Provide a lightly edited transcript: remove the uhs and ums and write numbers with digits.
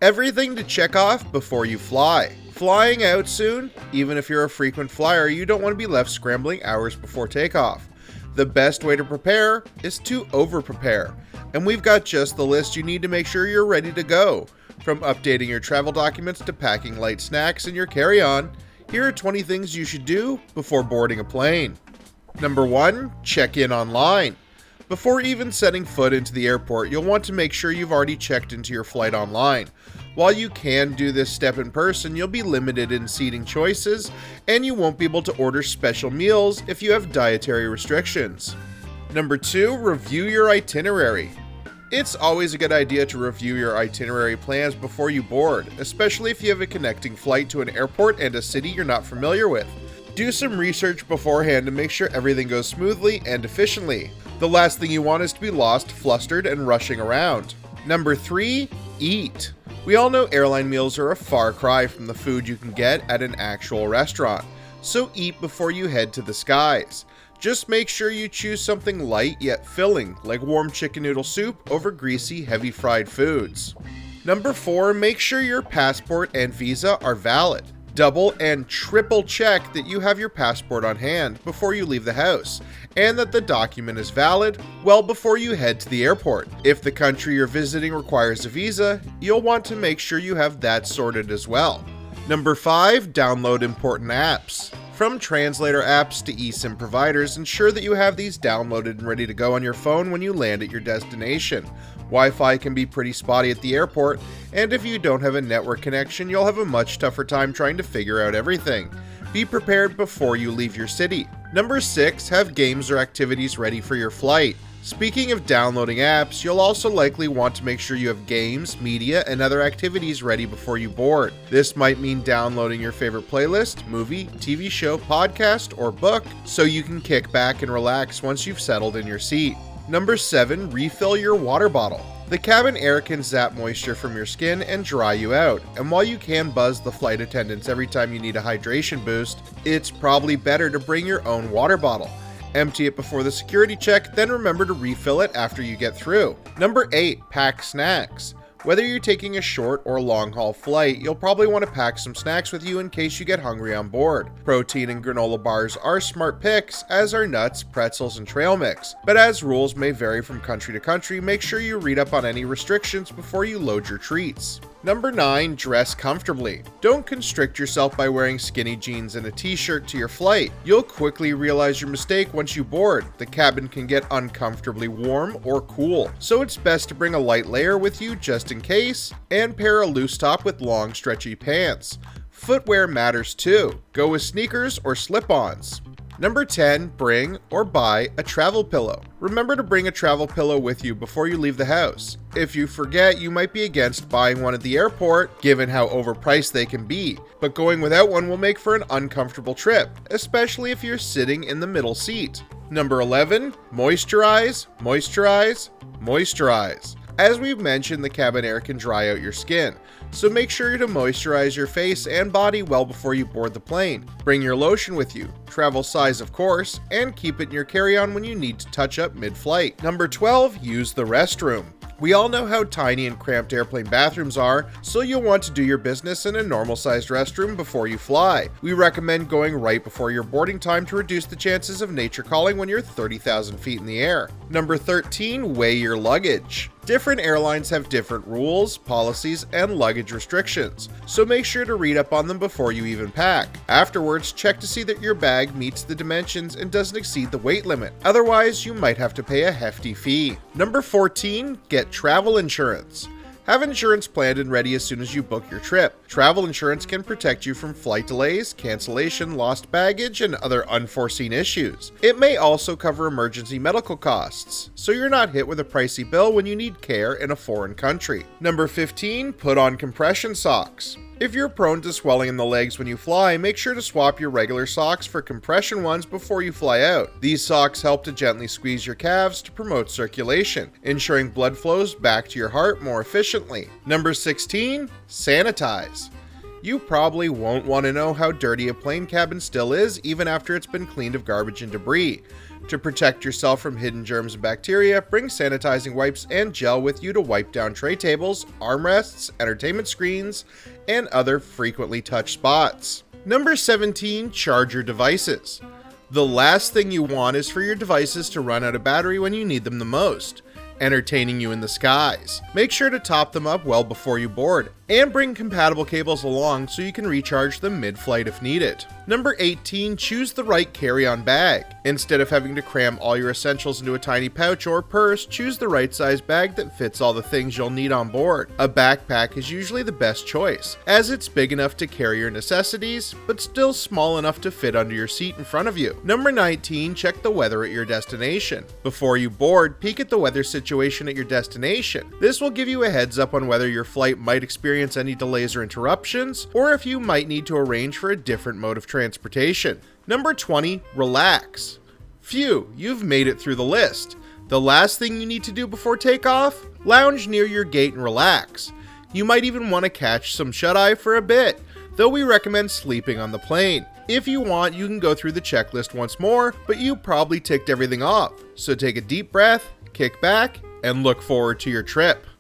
Everything to check off before you fly. Flying out soon? Even if you're a frequent flyer, you don't want to be left scrambling hours before takeoff. The best way to prepare is to over-prepare, and we've got just the list you need to make sure you're ready to go. From updating your travel documents to packing light snacks in your carry-on, here are 20 things you should do before boarding a plane. Number 1. Check in online. Before even setting foot into the airport, you'll want to make sure you've already checked into your flight online. While you can do this step in person, you'll be limited in seating choices, and you won't be able to order special meals if you have dietary restrictions. Number 2. Review your itinerary. It's always a good idea to review your itinerary plans before you board, especially if you have a connecting flight to an airport and a city you're not familiar with. Do some research beforehand to make sure everything goes smoothly and efficiently. The last thing you want is to be lost, flustered, and rushing around. Number 3. Eat. We all know airline meals are a far cry from the food you can get at an actual restaurant, so eat before you head to the skies. Just make sure you choose something light yet filling, like warm chicken noodle soup over greasy, heavy fried foods. Number 4. Make sure your passport and visa are valid. Double and triple check that you have your passport on hand before you leave the house, and that the document is valid well before you head to the airport. If the country you're visiting requires a visa, you'll want to make sure you have that sorted as well. Number 5. Download important apps. From translator apps to eSIM providers, ensure that you have these downloaded and ready to go on your phone when you land at your destination. Wi-Fi can be pretty spotty at the airport, and if you don't have a network connection, you'll have a much tougher time trying to figure out everything. Be prepared before you leave your city. Number 6. Have games or activities ready for your flight. Speaking of downloading apps, you'll also likely want to make sure you have games, media, and other activities ready before you board. This might mean downloading your favorite playlist, movie, TV show, podcast, or book so you can kick back and relax once you've settled in your seat. Number 7. Refill your water bottle. The cabin air can zap moisture from your skin and dry you out, and while you can buzz the flight attendants every time you need a hydration boost, it's probably better to bring your own water bottle. Empty it before the security check, then remember to refill it after you get through. Number 8. Pack snacks. Whether you're taking a short or long haul flight, you'll probably want to pack some snacks with you in case you get hungry on board. Protein and granola bars are smart picks, as are nuts, pretzels, and trail mix. But as rules may vary from country to country, make sure you read up on any restrictions before you load your treats. Number 9. Dress comfortably. Don't constrict yourself by wearing skinny jeans and a t-shirt to your flight. You'll quickly realize your mistake once you board. The cabin can get uncomfortably warm or cool, so it's best to bring a light layer with you just in case, and pair a loose top with long stretchy pants. Footwear matters too. Go with sneakers or slip-ons. Number 10. Bring or buy a travel pillow. Remember to bring a travel pillow with you before you leave the house. If you forget, you might be against buying one at the airport, given how overpriced they can be, but going without one will make for an uncomfortable trip, especially if you're sitting in the middle seat. Number 11. Moisturize, moisturize, moisturize. As we've mentioned, the cabin air can dry out your skin, so make sure to moisturize your face and body well before you board the plane. Bring your lotion with you, travel size of course, and keep it in your carry-on when you need to touch up mid-flight. Number 12. Use the restroom. We all know how tiny and cramped airplane bathrooms are, so you'll want to do your business in a normal-sized restroom before you fly. We recommend going right before your boarding time to reduce the chances of nature calling when you're 30,000 feet in the air. Number 13. Weigh your luggage. Different airlines have different rules, policies, and luggage restrictions, so make sure to read up on them before you even pack. Afterwards, check to see that your bag meets the dimensions and doesn't exceed the weight limit. Otherwise, you might have to pay a hefty fee. Number 14. Get travel insurance. Have insurance planned and ready as soon as you book your trip. Travel insurance can protect you from flight delays, cancellation, lost baggage, and other unforeseen issues. It may also cover emergency medical costs, so you're not hit with a pricey bill when you need care in a foreign country. Number 15. Put on compression socks. If you're prone to swelling in the legs when you fly, make sure to swap your regular socks for compression ones before you fly out. These socks help to gently squeeze your calves to promote circulation, ensuring blood flows back to your heart more efficiently. Number 16. Sanitize. You probably won't want to know how dirty a plane cabin still is even after it's been cleaned of garbage and debris. To protect yourself from hidden germs and bacteria, bring sanitizing wipes and gel with you to wipe down tray tables, armrests, entertainment screens, and other frequently touched spots. Number 17, charge your devices. The last thing you want is for your devices to run out of battery when you need them the most, entertaining you in the skies. Make sure to top them up well before you board, and bring compatible cables along so you can recharge them mid-flight if needed. Number 18, choose the right carry-on bag. Instead of having to cram all your essentials into a tiny pouch or purse, choose the right size bag that fits all the things you'll need on board. A backpack is usually the best choice, as it's big enough to carry your necessities, but still small enough to fit under your seat in front of you. Number 19, check the weather at your destination. Before you board, peek at the weather situation at your destination. This will give you a heads up on whether your flight might experience any delays or interruptions, or if you might need to arrange for a different mode of transportation. Number 20, relax. Phew, you've made it through the list. The last thing you need to do before takeoff? Lounge near your gate and relax. You might even want to catch some shut-eye for a bit, though we recommend sleeping on the plane. If you want, you can go through the checklist once more, but you probably ticked everything off. So take a deep breath, kick back, and look forward to your trip.